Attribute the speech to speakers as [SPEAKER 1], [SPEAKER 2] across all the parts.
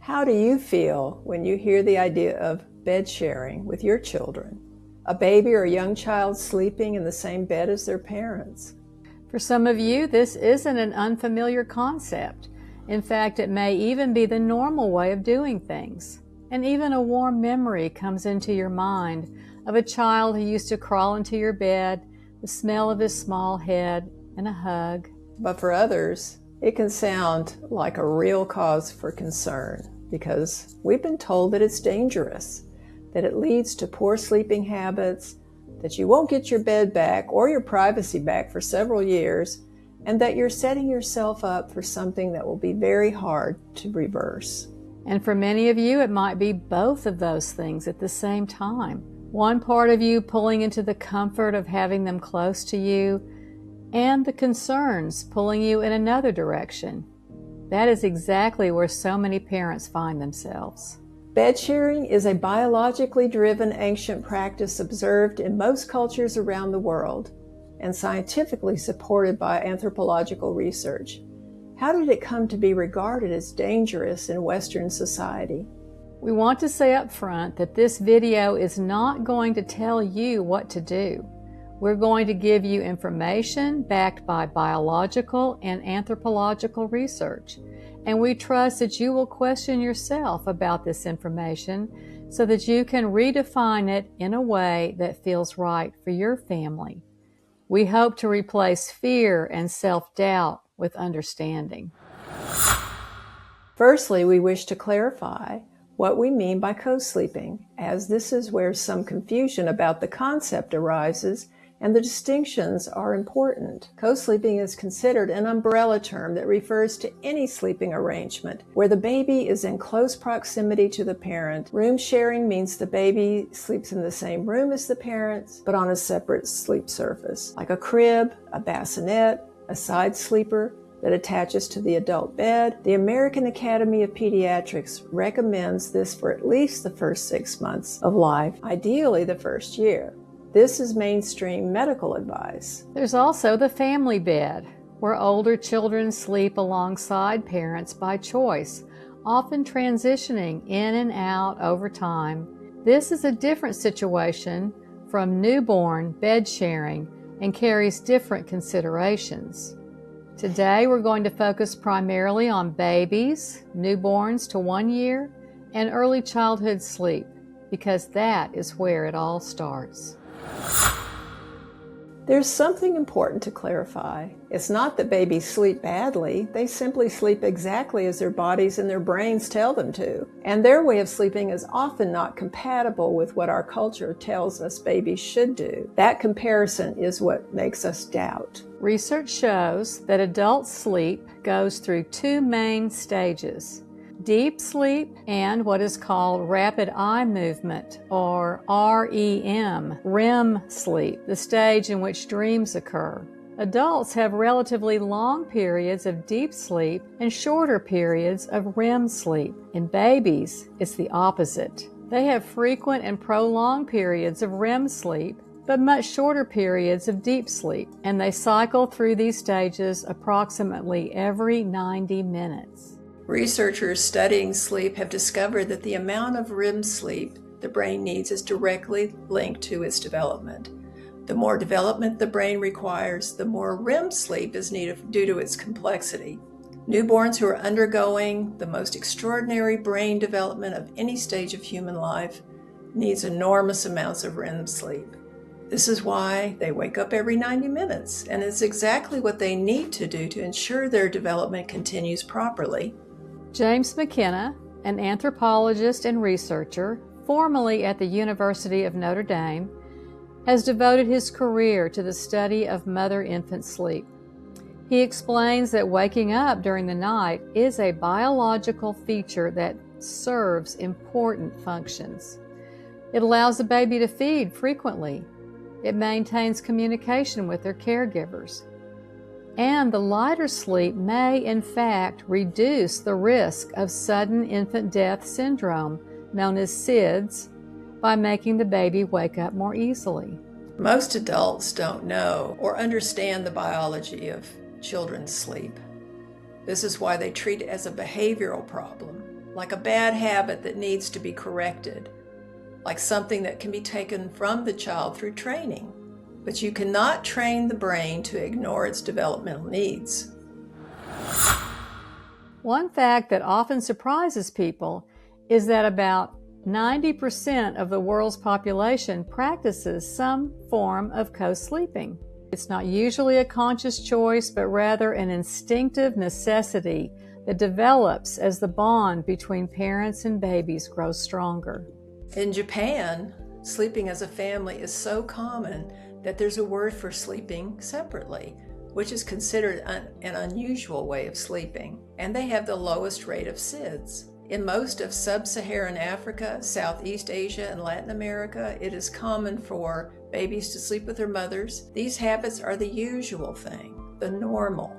[SPEAKER 1] How do you feel when you hear the idea of bed sharing with your children? A baby or a young child sleeping in the same bed as their parents?
[SPEAKER 2] For some of you, this isn't an unfamiliar concept. In fact, it may even be the normal way of doing things. And even a warm memory comes into your mind of a child who used to crawl into your bed, the smell of his small head, and a hug.
[SPEAKER 1] But for others, it can sound like a real cause for concern because we've been told that it's dangerous, that it leads to poor sleeping habits, that you won't get your bed back or your privacy back for several years, and that you're setting yourself up for something that will be very hard to reverse.
[SPEAKER 2] And for many of you, it might be both of those things at the same time. One part of you pulling into the comfort of having them close to you, and the concerns pulling you in another direction. That is exactly where so many parents find themselves.
[SPEAKER 1] Bed sharing is a biologically driven ancient practice observed in most cultures around the world and scientifically supported by anthropological research. How did it come to be regarded as dangerous in Western society?
[SPEAKER 2] We want to say up front that this video is not going to tell you what to do. We're going to give you information backed by biological and anthropological research, and we trust that you will question yourself about this information so that you can redefine it in a way that feels right for your family. We hope to replace fear and self-doubt with understanding.
[SPEAKER 1] Firstly, we wish to clarify what we mean by co-sleeping, as this is where some confusion about the concept arises and the distinctions are important. Co-sleeping is considered an umbrella term that refers to any sleeping arrangement where the baby is in close proximity to the parent. Room sharing means the baby sleeps in the same room as the parents, but on a separate sleep surface, like a crib, a bassinet, a side sleeper that attaches to the adult bed. The American Academy of Pediatrics recommends this for at least the first 6 months of life, ideally the first year. This is mainstream medical advice.
[SPEAKER 2] There's also the family bed, where older children sleep alongside parents by choice, often transitioning in and out over time. This is a different situation from newborn bed sharing and carries different considerations. Today, we're going to focus primarily on babies, newborns to 1 year, and early childhood sleep, because that is where it all starts.
[SPEAKER 1] There's something important to clarify. It's not that babies sleep badly, they simply sleep exactly as their bodies and their brains tell them to. And their way of sleeping is often not compatible with what our culture tells us babies should do. That comparison is what makes us doubt.
[SPEAKER 2] Research shows that adult sleep goes through 2 main stages: deep sleep and what is called rapid eye movement, or REM sleep, the stage in which dreams occur. Adults have relatively long periods of deep sleep and shorter periods of REM sleep. In babies, it's the opposite. They have frequent and prolonged periods of REM sleep, but much shorter periods of deep sleep, and they cycle through these stages approximately every 90 minutes.
[SPEAKER 1] Researchers studying sleep have discovered that the amount of REM sleep the brain needs is directly linked to its development. The more development the brain requires, the more REM sleep is needed due to its complexity. Newborns who are undergoing the most extraordinary brain development of any stage of human life needs enormous amounts of REM sleep. This is why they wake up every 90 minutes, and it's exactly what they need to do to ensure their development continues properly.
[SPEAKER 2] James McKenna, an anthropologist and researcher, formerly at the University of Notre Dame, has devoted his career to the study of mother-infant sleep. He explains that waking up during the night is a biological feature that serves important functions. It allows the baby to feed frequently. It maintains communication with their caregivers. And the lighter sleep may, in fact, reduce the risk of sudden infant death syndrome, known as SIDS, by making the baby wake up more easily.
[SPEAKER 1] Most adults don't know or understand the biology of children's sleep. This is why they treat it as a behavioral problem, like a bad habit that needs to be corrected, like something that can be taken from the child through training. But you cannot train the brain to ignore its developmental needs.
[SPEAKER 2] One fact that often surprises people is that about 90% of the world's population practices some form of co-sleeping. It's not usually a conscious choice, but rather an instinctive necessity that develops as the bond between parents and babies grows stronger.
[SPEAKER 1] In Japan, sleeping as a family is so common that there's a word for sleeping separately, which is considered an unusual way of sleeping, and they have the lowest rate of SIDS. In most of sub-Saharan Africa, Southeast Asia, and Latin America, it is common for babies to sleep with their mothers. These habits are the usual thing, the normal.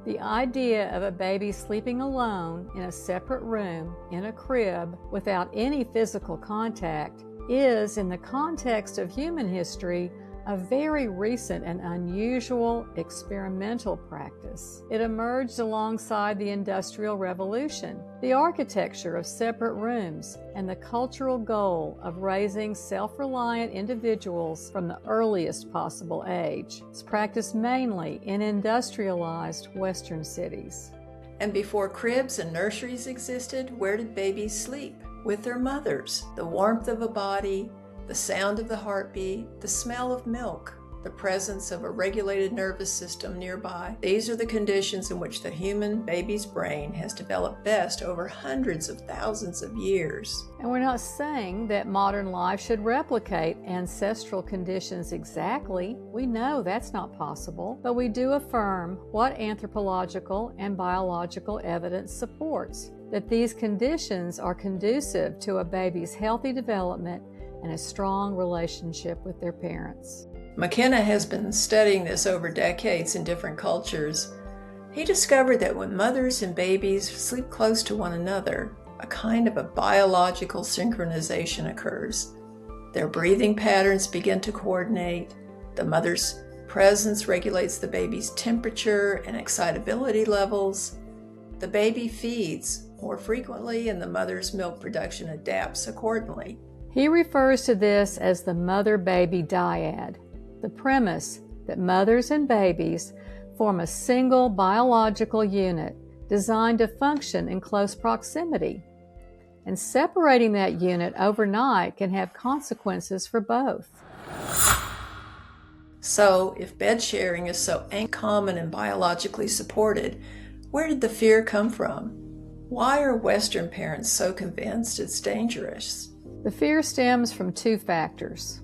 [SPEAKER 2] The idea of a baby sleeping alone in a separate room, in a crib, without any physical contact, is, in the context of human history, a very recent and unusual experimental practice. It emerged alongside the Industrial Revolution, the architecture of separate rooms, and the cultural goal of raising self-reliant individuals from the earliest possible age. It's practiced mainly in industrialized Western cities.
[SPEAKER 1] And before cribs and nurseries existed, where did babies sleep? With their mothers. The warmth of a body, the sound of the heartbeat, the smell of milk, the presence of a regulated nervous system nearby. These are the conditions in which the human baby's brain has developed best over hundreds of thousands of years.
[SPEAKER 2] And we're not saying that modern life should replicate ancestral conditions exactly. We know that's not possible, but we do affirm what anthropological and biological evidence supports, that these conditions are conducive to a baby's healthy development and a strong relationship with their parents.
[SPEAKER 1] McKenna has been studying this over decades in different cultures. He discovered that when mothers and babies sleep close to one another, a kind of a biological synchronization occurs. Their breathing patterns begin to coordinate. The mother's presence regulates the baby's temperature and excitability levels. The baby feeds more frequently, and the mother's milk production adapts accordingly.
[SPEAKER 2] He refers to this as the mother-baby dyad, the premise that mothers and babies form a single biological unit designed to function in close proximity. And separating that unit overnight can have consequences for both.
[SPEAKER 1] So, if bed sharing is so uncommon and biologically supported, where did the fear come from? Why are Western parents so convinced it's dangerous?
[SPEAKER 2] The fear stems from two factors.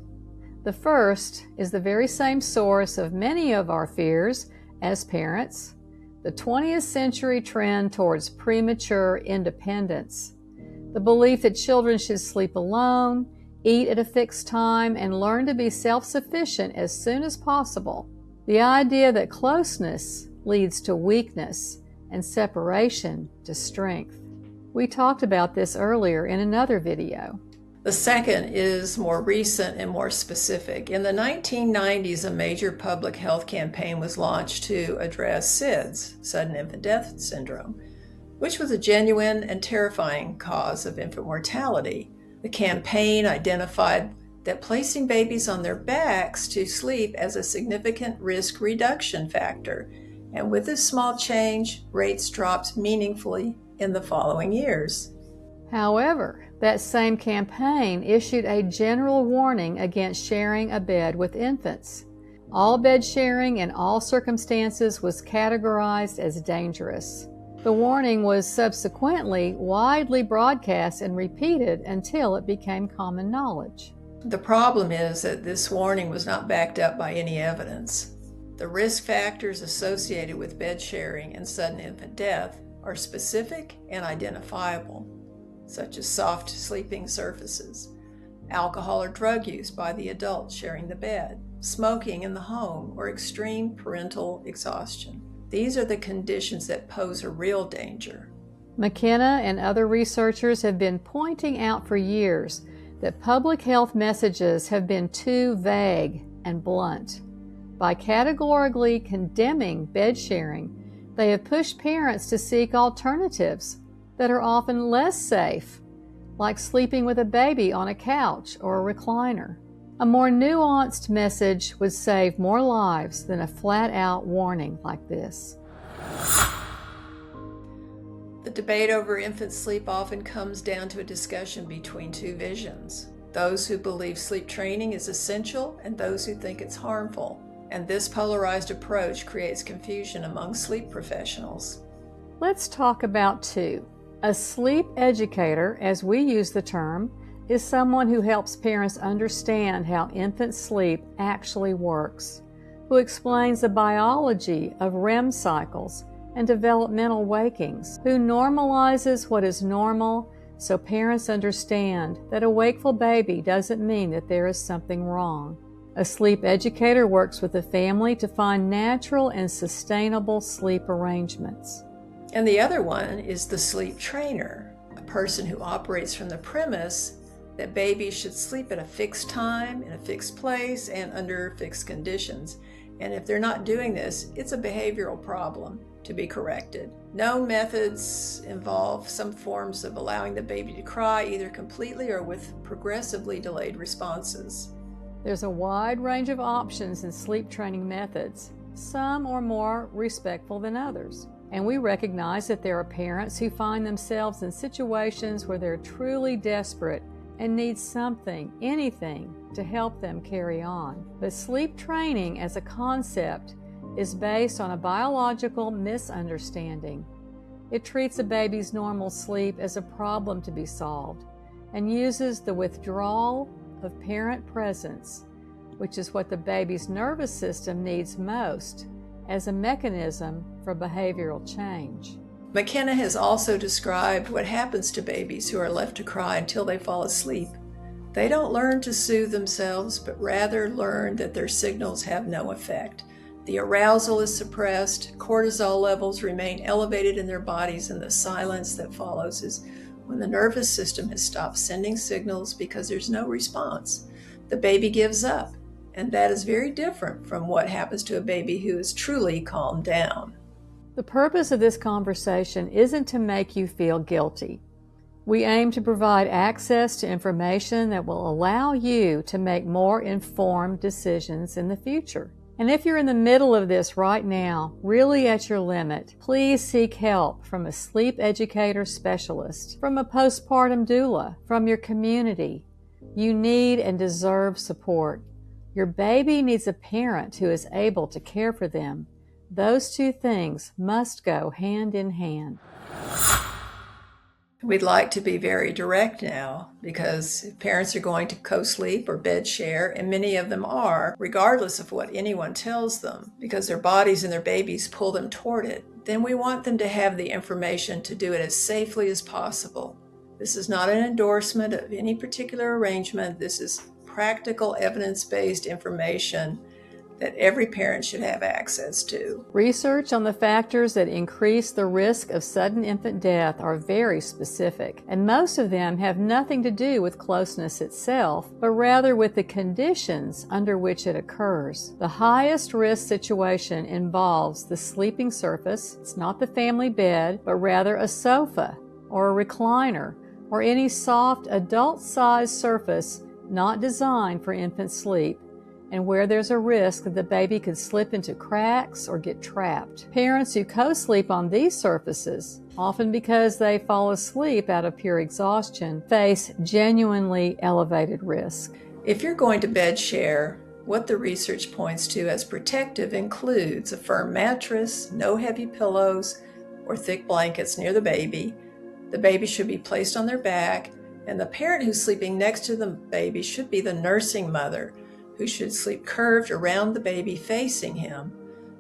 [SPEAKER 2] The first is the very same source of many of our fears as parents, the 20th century trend towards premature independence, the belief that children should sleep alone, eat at a fixed time, and learn to be self-sufficient as soon as possible. The idea that closeness leads to weakness and separation to strength. We talked about this earlier in another video.
[SPEAKER 1] The second is more recent and more specific. In the 1990s, a major public health campaign was launched to address SIDS, sudden infant death syndrome, which was a genuine and terrifying cause of infant mortality. The campaign identified that placing babies on their backs to sleep as a significant risk reduction factor, and with this small change, rates dropped meaningfully in the following years.
[SPEAKER 2] However, that same campaign issued a general warning against sharing a bed with infants. All bed sharing in all circumstances was categorized as dangerous. The warning was subsequently widely broadcast and repeated until it became common knowledge.
[SPEAKER 1] The problem is that this warning was not backed up by any evidence. The risk factors associated with bed sharing and sudden infant death are specific and identifiable, such as soft sleeping surfaces, alcohol or drug use by the adult sharing the bed, smoking in the home, or extreme parental exhaustion. These are the conditions that pose a real danger.
[SPEAKER 2] McKenna and other researchers have been pointing out for years that public health messages have been too vague and blunt. By categorically condemning bed sharing, they have pushed parents to seek alternatives that are often less safe, like sleeping with a baby on a couch or a recliner. A more nuanced message would save more lives than a flat-out warning like this.
[SPEAKER 1] The debate over infant sleep often comes down to a discussion between two visions. Those who believe sleep training is essential and those who think it's harmful. And this polarized approach creates confusion among sleep professionals.
[SPEAKER 2] Let's talk about two. A sleep educator, as we use the term, is someone who helps parents understand how infant sleep actually works, who explains the biology of REM cycles and developmental wakings, who normalizes what is normal so parents understand that a wakeful baby doesn't mean that there is something wrong. A sleep educator works with the family to find natural and sustainable sleep arrangements.
[SPEAKER 1] And the other one is the sleep trainer, a person who operates from the premise that babies should sleep at a fixed time, in a fixed place, and under fixed conditions. And if they're not doing this, it's a behavioral problem to be corrected. Known methods involve some forms of allowing the baby to cry, either completely or with progressively delayed responses.
[SPEAKER 2] There's a wide range of options in sleep training methods. Some are more respectful than others. And we recognize that there are parents who find themselves in situations where they're truly desperate and need something, anything, to help them carry on. But sleep training as a concept is based on a biological misunderstanding. It treats a baby's normal sleep as a problem to be solved and uses the withdrawal of parent presence, which is what the baby's nervous system needs most, as a mechanism for behavioral change.
[SPEAKER 1] McKenna has also described what happens to babies who are left to cry until they fall asleep. They don't learn to soothe themselves, but rather learn that their signals have no effect. The arousal is suppressed, cortisol levels remain elevated in their bodies, and the silence that follows is when the nervous system has stopped sending signals because there's no response. The baby gives up, and that is very different from what happens to a baby who is truly calmed down.
[SPEAKER 2] The purpose of this conversation isn't to make you feel guilty. We aim to provide access to information that will allow you to make more informed decisions in the future. And if you're in the middle of this right now, really at your limit, please seek help from a sleep educator specialist, from a postpartum doula, from your community. You need and deserve support. Your baby needs a parent who is able to care for them. Those two things must go hand in hand.
[SPEAKER 1] We'd like to be very direct now, because if parents are going to co-sleep or bed share, and many of them are, regardless of what anyone tells them, because their bodies and their babies pull them toward it, then we want them to have the information to do it as safely as possible. This is not an endorsement of any particular arrangement. This is practical, evidence-based information that every parent should have access to.
[SPEAKER 2] Research on the factors that increase the risk of sudden infant death are very specific, and most of them have nothing to do with closeness itself, but rather with the conditions under which it occurs. The highest risk situation involves the sleeping surface. It's not the family bed, but rather a sofa or a recliner or any soft adult-sized surface not designed for infant sleep, and where there's a risk that the baby could slip into cracks or get trapped. Parents who co-sleep on these surfaces, often because they fall asleep out of pure exhaustion, face genuinely elevated risk.
[SPEAKER 1] If you're going to bed share, what the research points to as protective includes a firm mattress, no heavy pillows or thick blankets near the baby. The baby should be placed on their back, and the parent who's sleeping next to the baby should be the nursing mother, who should sleep curved around the baby facing him,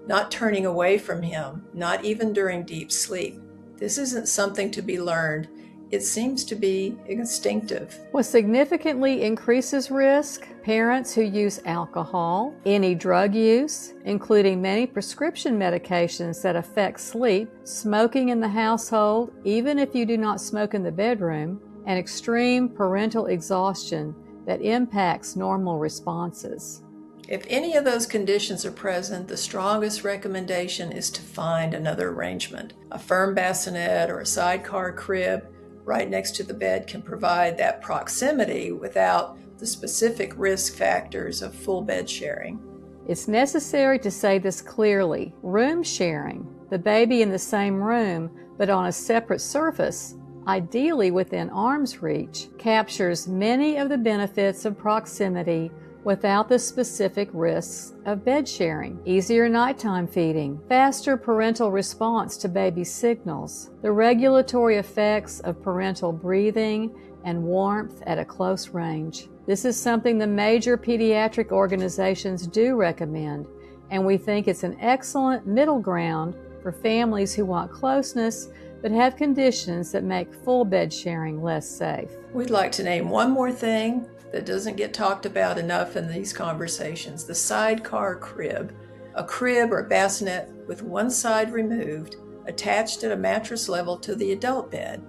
[SPEAKER 1] not turning away from him, not even during deep sleep. This isn't something to be learned. It seems to be instinctive.
[SPEAKER 2] What significantly increases risk? Parents who use alcohol, any drug use, including many prescription medications that affect sleep, smoking in the household, even if you do not smoke in the bedroom, and extreme parental exhaustion that impacts normal responses.
[SPEAKER 1] If any of those conditions are present, the strongest recommendation is to find another arrangement. A firm bassinet or a sidecar crib right next to the bed can provide that proximity without the specific risk factors of full bed sharing.
[SPEAKER 2] It's necessary to say this clearly. Room sharing, the baby in the same room but on a separate surface, ideally within arm's reach, captures many of the benefits of proximity without the specific risks of bed sharing. Easier nighttime feeding, faster parental response to baby signals, the regulatory effects of parental breathing and warmth at a close range. This is something the major pediatric organizations do recommend, and we think it's an excellent middle ground for families who want closeness but have conditions that make full bed sharing less safe.
[SPEAKER 1] We'd like to name one more thing that doesn't get talked about enough in these conversations: the sidecar crib. A crib or bassinet with one side removed, attached at a mattress level to the adult bed.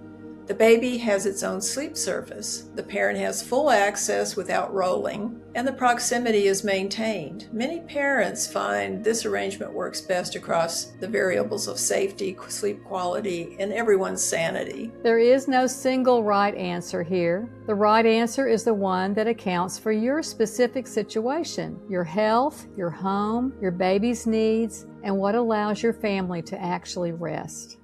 [SPEAKER 1] The baby has its own sleep surface. The parent has full access without rolling, and the proximity is maintained. Many parents find this arrangement works best across the variables of safety, sleep quality, and everyone's sanity.
[SPEAKER 2] There is no single right answer here. The right answer is the one that accounts for your specific situation, your health, your home, your baby's needs, and what allows your family to actually rest.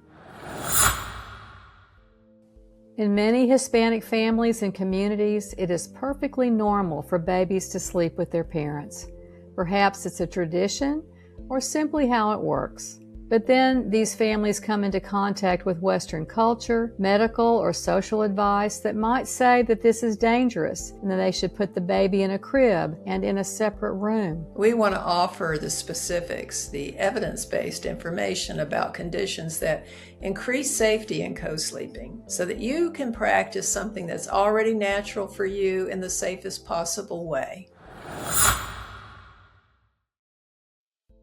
[SPEAKER 2] In many Hispanic families and communities, it is perfectly normal for babies to sleep with their parents. Perhaps it's a tradition or simply how it works. But then these families come into contact with Western culture, medical or social advice that might say that this is dangerous and that they should put the baby in a crib and in a separate room.
[SPEAKER 1] We want to offer the specifics, the evidence-based information about conditions that increase safety in co-sleeping so that you can practice something that's already natural for you in the safest possible way.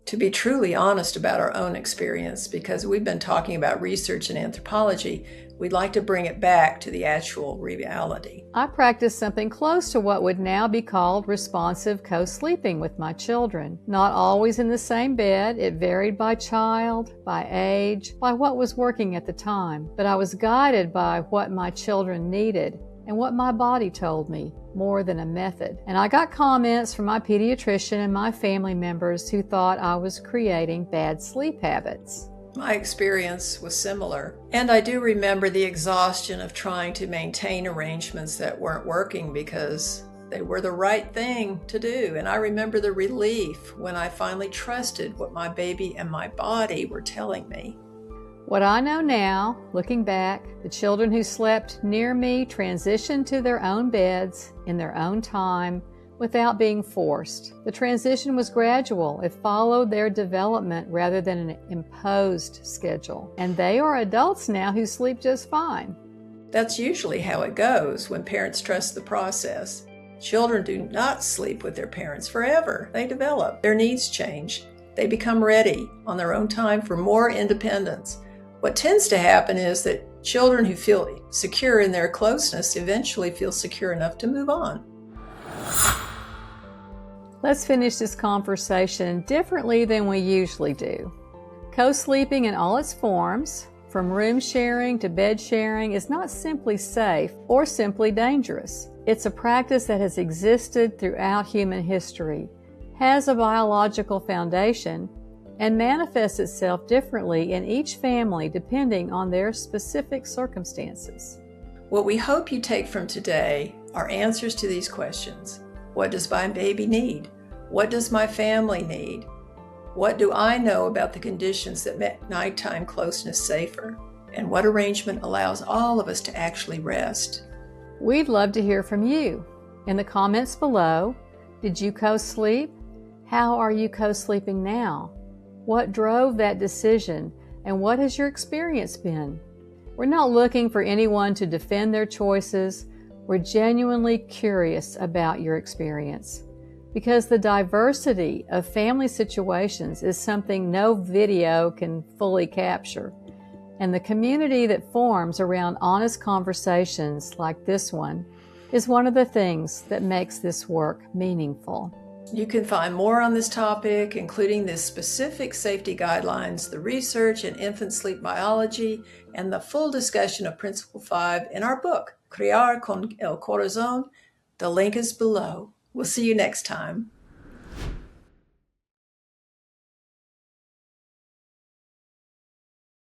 [SPEAKER 1] To be truly honest about our own experience, because we've been talking about research and anthropology, we'd like to bring it back to the actual reality.
[SPEAKER 2] I practiced something close to what would now be called responsive co-sleeping with my children. Not always in the same bed, it varied by child, by age, by what was working at the time. But I was guided by what my children needed and what my body told me, more than a method. And I got comments from my pediatrician and my family members who thought I was creating bad sleep habits.
[SPEAKER 1] My experience was similar, and I do remember the exhaustion of trying to maintain arrangements that weren't working because they were the right thing to do. And I remember the relief when I finally trusted what my baby and my body were telling me.
[SPEAKER 2] What I know now, looking back, the children who slept near me transitioned to their own beds in their own time without being forced. The transition was gradual. It followed their development rather than an imposed schedule. And they are adults now who sleep just fine.
[SPEAKER 1] That's usually how it goes when parents trust the process. Children do not sleep with their parents forever. They develop. Their needs change. They become ready on their own time for more independence. What tends to happen is that children who feel secure in their closeness eventually feel secure enough to move on.
[SPEAKER 2] Let's finish this conversation differently than we usually do. Co-sleeping in all its forms, from room sharing to bed sharing, is not simply safe or simply dangerous. It's a practice that has existed throughout human history, has a biological foundation, and manifests itself differently in each family depending on their specific circumstances.
[SPEAKER 1] What we hope you take from today are answers to these questions. What does my baby need? What does my family need? What do I know about the conditions that make nighttime closeness safer? And what arrangement allows all of us to actually rest?
[SPEAKER 2] We'd love to hear from you. In the comments below, did you co-sleep? How are you co-sleeping now? What drove that decision, and what has your experience been? We're not looking for anyone to defend their choices. We're genuinely curious about your experience, because the diversity of family situations is something no video can fully capture. And the community that forms around honest conversations like this one is one of the things that makes this work meaningful.
[SPEAKER 1] You can find more on this topic, including the specific safety guidelines, the research in infant sleep biology, and the full discussion of Principle 5 in our book, Criar con el Corazón. The link is below. We'll see you next time.